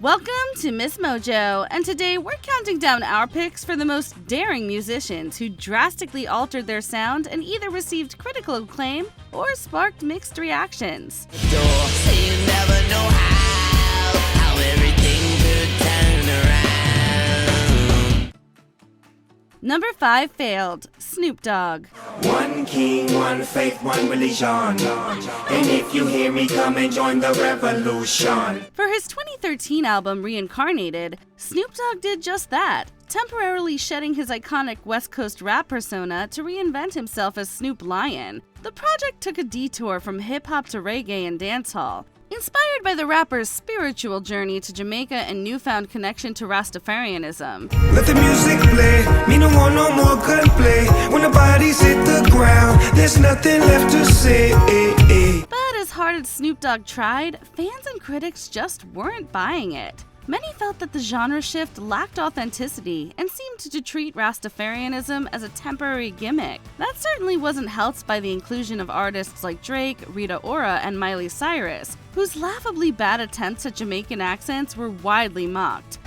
Welcome to MsMojo, and today we're counting down our picks for the most daring musicians who drastically altered their sound and either received critical acclaim or sparked mixed reactions. So you never know how everything could turn around. Number 5 failed, Snoop Dogg. One king, one faith, one religion. And if you hear me, come and join the revolution. For his 2013 album Reincarnated, Snoop Dogg did just that, temporarily shedding his iconic West Coast rap persona to reinvent himself as Snoop Lion. The project took a detour from hip-hop to reggae and dancehall. Inspired by the rapper's spiritual journey to Jamaica and newfound connection to Rastafarianism. Let the music play, me no want no more gunplay. When the bodies hit the ground, there's nothing left to say. But as hard as Snoop Dogg tried, fans and critics just weren't buying it. Many felt that the genre shift lacked authenticity and seemed to treat Rastafarianism as a temporary gimmick. That certainly wasn't helped by the inclusion of artists like Drake, Rita Ora, and Miley Cyrus, whose laughably bad attempts at Jamaican accents were widely mocked.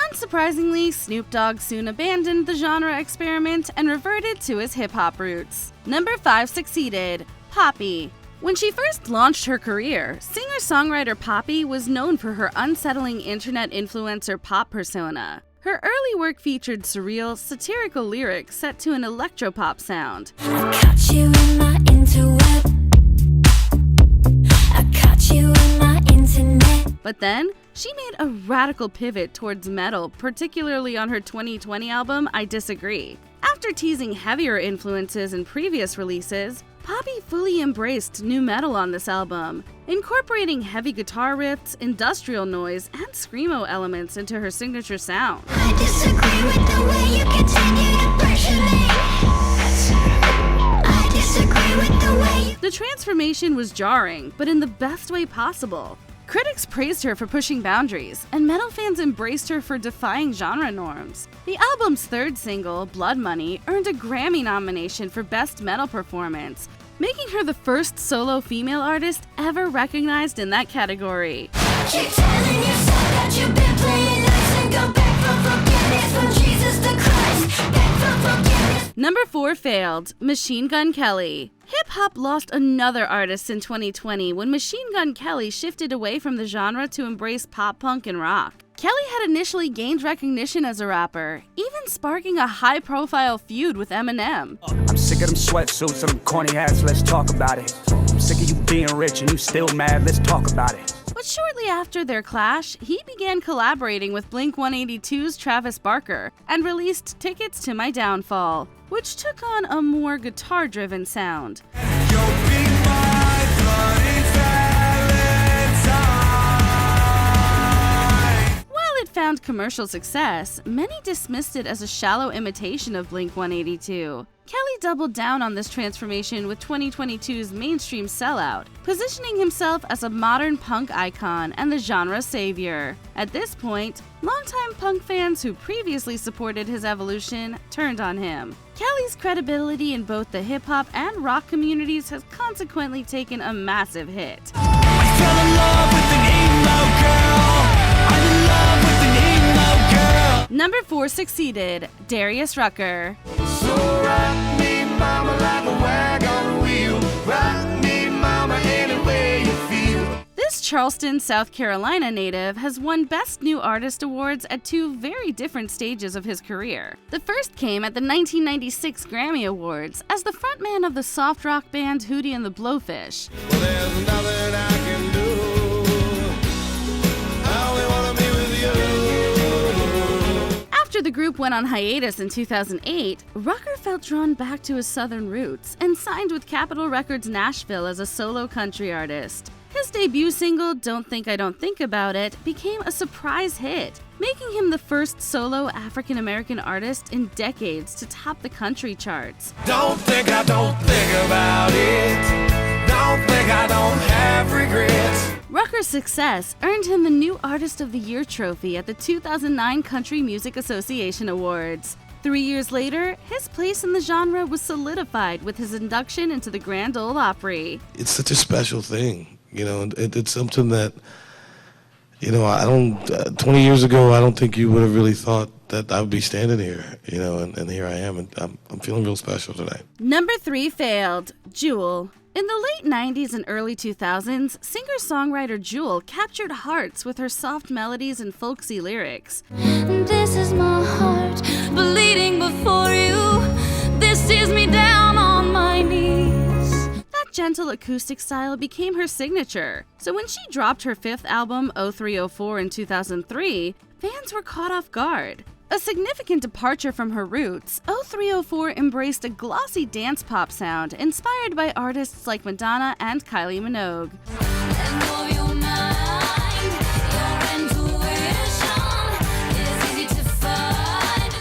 Unsurprisingly, Snoop Dogg soon abandoned the genre experiment and reverted to his hip-hop roots. Number 5 succeeded, Poppy. When she first launched her career, singer-songwriter Poppy was known for her unsettling internet influencer pop persona. Her early work featured surreal, satirical lyrics set to an electropop sound. I caught you in my interweb. I caught you in my internet. But then, she made a radical pivot towards metal, particularly on her 2020 album, I Disagree. After teasing heavier influences in previous releases, Poppy fully embraced nu metal on this album, incorporating heavy guitar riffs, industrial noise, and screamo elements into her signature sound. I disagree with the way you continue to pressure me. I disagree with the way you... The transformation was jarring, but in the best way possible. Critics praised her for pushing boundaries, and metal fans embraced her for defying genre norms. The album's third single, Blood Money, earned a Grammy nomination for Best Metal Performance, making her the first solo female artist ever recognized in that category. Keep telling yourself that you've been playing nice and go back for forgiveness from Jesus the Christ. Back for forgiveness. Number 4 failed, Machine Gun Kelly. Hip-hop lost another artist in 2020 when Machine Gun Kelly shifted away from the genre to embrace pop-punk and rock. Kelly had initially gained recognition as a rapper, even sparking a high-profile feud with Eminem. I'm sick of them sweatsuits and them corny hats, let's talk about it. I'm sick of you being rich and you still mad, let's talk about it. But shortly after their clash, he began collaborating with Blink-182's Travis Barker and released Tickets to My Downfall, which took on a more guitar-driven sound. While it found commercial success, many dismissed it as a shallow imitation of Blink-182. Kelly doubled down on this transformation with 2022's mainstream sellout, positioning himself as a modern punk icon and the genre's savior. At this point, longtime punk fans who previously supported his evolution turned on him. Kelly's credibility in both the hip-hop and rock communities has consequently taken a massive hit. I fell in love with an emo girl. I'm in love with an emo girl. Number 4 succeeded, Darius Rucker. So rock me, mama, like a wagon wheel. Rock me, mama, any way you feel. This Charleston, South Carolina native has won Best New Artist awards at 2 very different stages of his career. The first came at the 1996 Grammy Awards as the frontman of the soft rock band Hootie and the Blowfish. Well, there's nothing I can do. I only wanna be with you. After the group went on hiatus in 2008, Rucker felt drawn back to his southern roots and signed with Capitol Records Nashville as a solo country artist. His debut single, Don't Think I Don't Think About It, became a surprise hit, making him the first solo African-American artist in decades to top the country charts. Don't think I don't think about it. Don't think I don't have regrets. Rucker's success earned him the New Artist of the Year trophy at the 2009 Country Music Association Awards. 3 years later, his place in the genre was solidified with his induction into the Grand Ole Opry. It's such a special thing, you know. It's something that, you know, I don't. 20 years ago, I don't think you would have really thought that I would be standing here, you know, and here I am, and I'm feeling real special tonight. Number 3 failed, Jewel. In the late 90s and early 2000s, singer-songwriter Jewel captured hearts with her soft melodies and folksy lyrics. This is my heart bleeding before you. This tears me down on my knees. That gentle acoustic style became her signature, so when she dropped her 5th album, 0304, in 2003, fans were caught off guard. A significant departure from her roots, 0304 embraced a glossy dance pop sound inspired by artists like Madonna and Kylie Minogue.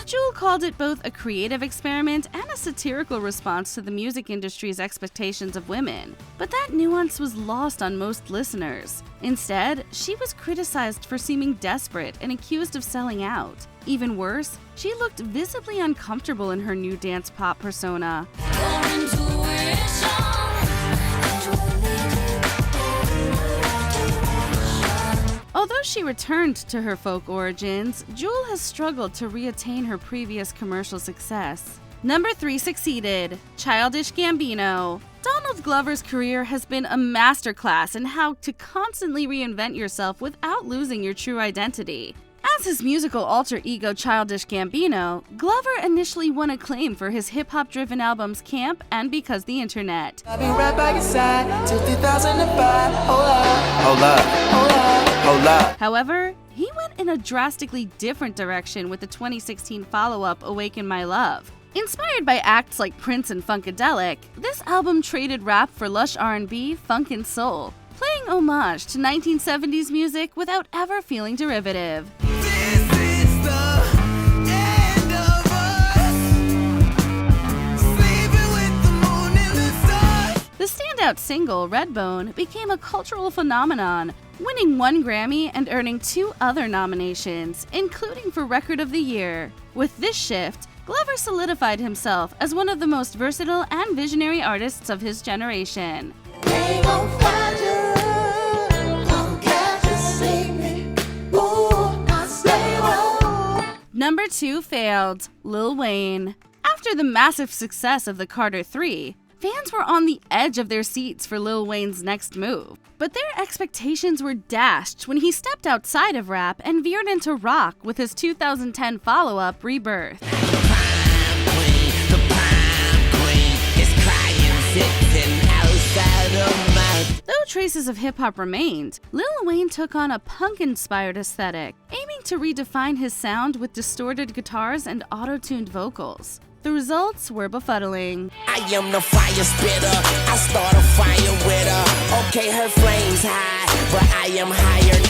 Jewel called it both a creative experiment and a satirical response to the music industry's expectations of women, but that nuance was lost on most listeners. Instead, she was criticized for seeming desperate and accused of selling out. Even worse, she looked visibly uncomfortable in her new dance pop persona. Although she returned to her folk origins, Jewel has struggled to reattain her previous commercial success. Number 3 succeeded, Childish Gambino. Donald Glover's career has been a masterclass in how to constantly reinvent yourself without losing your true identity. As his musical alter ego Childish Gambino, Glover initially won acclaim for his hip-hop-driven albums Camp and Because the Internet. I've been right by your side till 2005. Hold up. However, he went in a drastically different direction with the 2016 follow-up Awaken My Love. Inspired by acts like Prince and Funkadelic, this album traded rap for lush R&B, funk, and soul, playing homage to 1970s music without ever feeling derivative. This is the end of us. Sleeping with the moon and the stars. The standout single, Redbone, became a cultural phenomenon, winning 1 Grammy and earning 2 other nominations, including for Record of the Year. With this shift, Glover solidified himself as one of the most versatile and visionary artists of his generation. They gon' find you, don't catch you sleeping. Ooh, I stay wrong. Number 2 failed, Lil Wayne. After the massive success of the Carter 3, fans were on the edge of their seats for Lil Wayne's next move. But their expectations were dashed when he stepped outside of rap and veered into rock with his 2010 follow-up, Rebirth. Though traces of hip-hop remained, Lil Wayne took on a punk-inspired aesthetic, aiming to redefine his sound with distorted guitars and auto-tuned vocals. The results were befuddling. I am the fire spitter. I start a fire with her. Okay, her flame's high, but I am higher.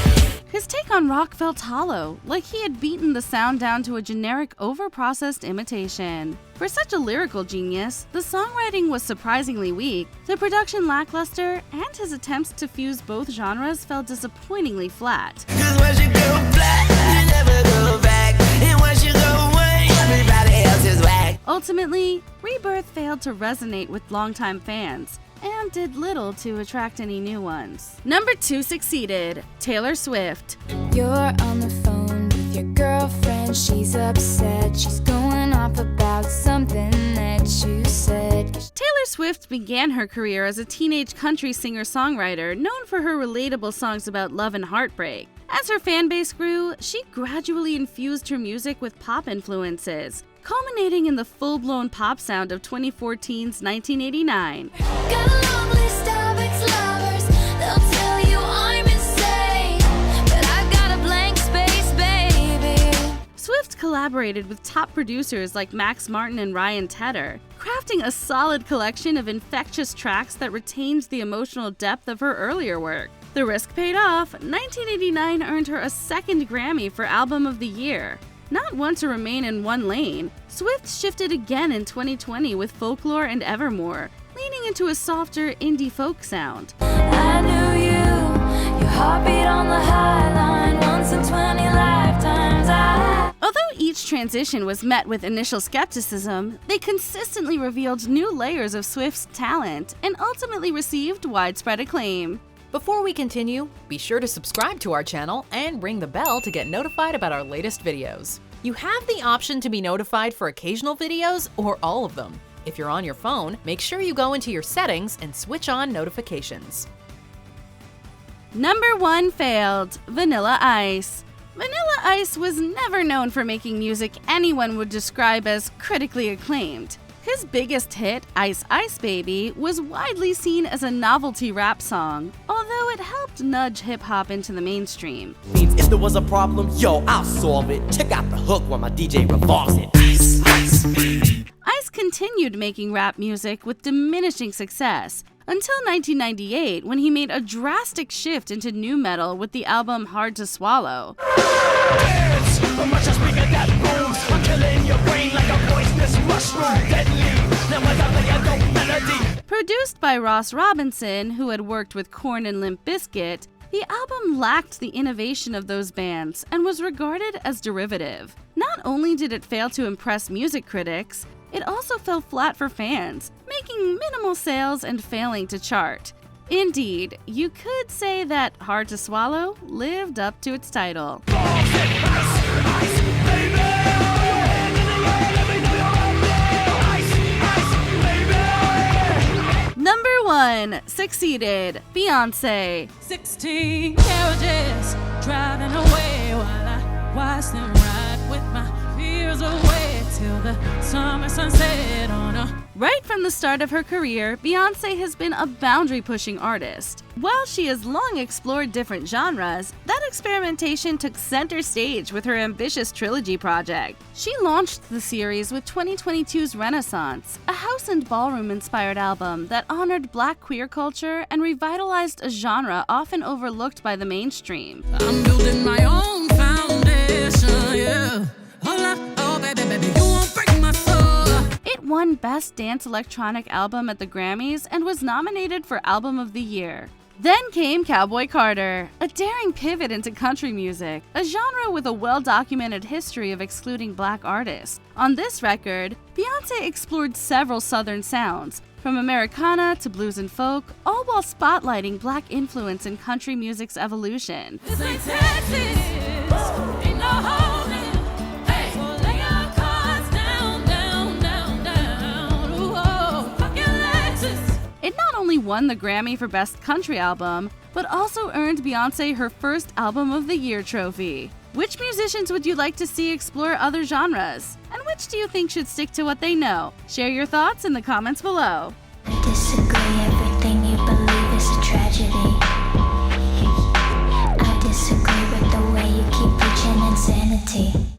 His take on rock felt hollow, like he had beaten the sound down to a generic, over-processed imitation. For such a lyrical genius, the songwriting was surprisingly weak, the production lackluster, and his attempts to fuse both genres fell disappointingly flat. 'Cause once you go black, you never go back. And once you go away, everybody else is whack. Ultimately, Rebirth failed to resonate with longtime fans, and did little to attract any new ones. Number 2 succeeded, Taylor Swift. You're on the phone with your girlfriend, she's upset, she's going off about something that you said. Taylor Swift began her career as a teenage country singer-songwriter known for her relatable songs about love and heartbreak. As her fan base grew, she gradually infused her music with pop influences, culminating in the full-blown pop sound of 2014's 1989. Got a long list of ex-lovers, they'll tell you I'm insane, but I've got a blank space, baby. Swift collaborated with top producers like Max Martin and Ryan Tedder, crafting a solid collection of infectious tracks that retained the emotional depth of her earlier work. The risk paid off. 1989 earned her a 2nd Grammy for Album of the Year. Not one to remain in one lane, Swift shifted again in 2020 with Folklore and Evermore, leaning into a softer indie folk sound. I knew you, your heartbeat on the high line, once in 20 lifetimes. Although each transition was met with initial skepticism, they consistently revealed new layers of Swift's talent and ultimately received widespread acclaim. Before we continue, be sure to subscribe to our channel and ring the bell to get notified about our latest videos. You have the option to be notified for occasional videos or all of them. If you're on your phone, make sure you go into your settings and switch on notifications. Number 1 failed, Vanilla Ice. Vanilla Ice was never known for making music anyone would describe as critically acclaimed. His biggest hit, Ice Ice Baby, was widely seen as a novelty rap song, although it helped nudge hip-hop into the mainstream. Means if there was a problem, yo, I'll solve it. Check out the hook while my DJ revolves it. Ice, ice, baby. Ice continued making rap music with diminishing success, until 1998 when he made a drastic shift into nu metal with the album Hard to Swallow. Produced by Ross Robinson, who had worked with Korn and Limp Bizkit, the album lacked the innovation of those bands and was regarded as derivative. Not only did it fail to impress music critics, it also fell flat for fans, making minimal sales and failing to chart. Indeed, you could say that Hard to Swallow lived up to its title. Number 1, Succeeded, Beyonce. 16 carriages driving away while I watch them ride with my fears away till the summer sunset on a... Right from the start of her career, Beyoncé has been a boundary-pushing artist. While she has long explored different genres, that experimentation took center stage with her ambitious trilogy project. She launched the series with 2022's Renaissance, a house and ballroom-inspired album that honored Black queer culture and revitalized a genre often overlooked by the mainstream. I'm building my own foundation, yeah. Oh, baby, you won't break my soul. It won Best Dance Electronic Album at the Grammys and was nominated for Album of the Year. Then came Cowboy Carter, a daring pivot into country music, a genre with a well-documented history of excluding Black artists. On this record, Beyoncé explored several Southern sounds, from Americana to blues and folk, all while spotlighting Black influence in country music's evolution. This ain't Texas, ain't no holding. Hey, so lay your cards down, down, down, down. Ooh, oh, fuck your Lexus. It not only won the Grammy for Best Country Album, but also earned Beyoncé her first Album of the Year trophy. Which musicians would you like to see explore other genres? And which do you think should stick to what they know? Share your thoughts in the comments below. I disagree, everything you believe is a tragedy. I disagree with the way you keep preaching insanity.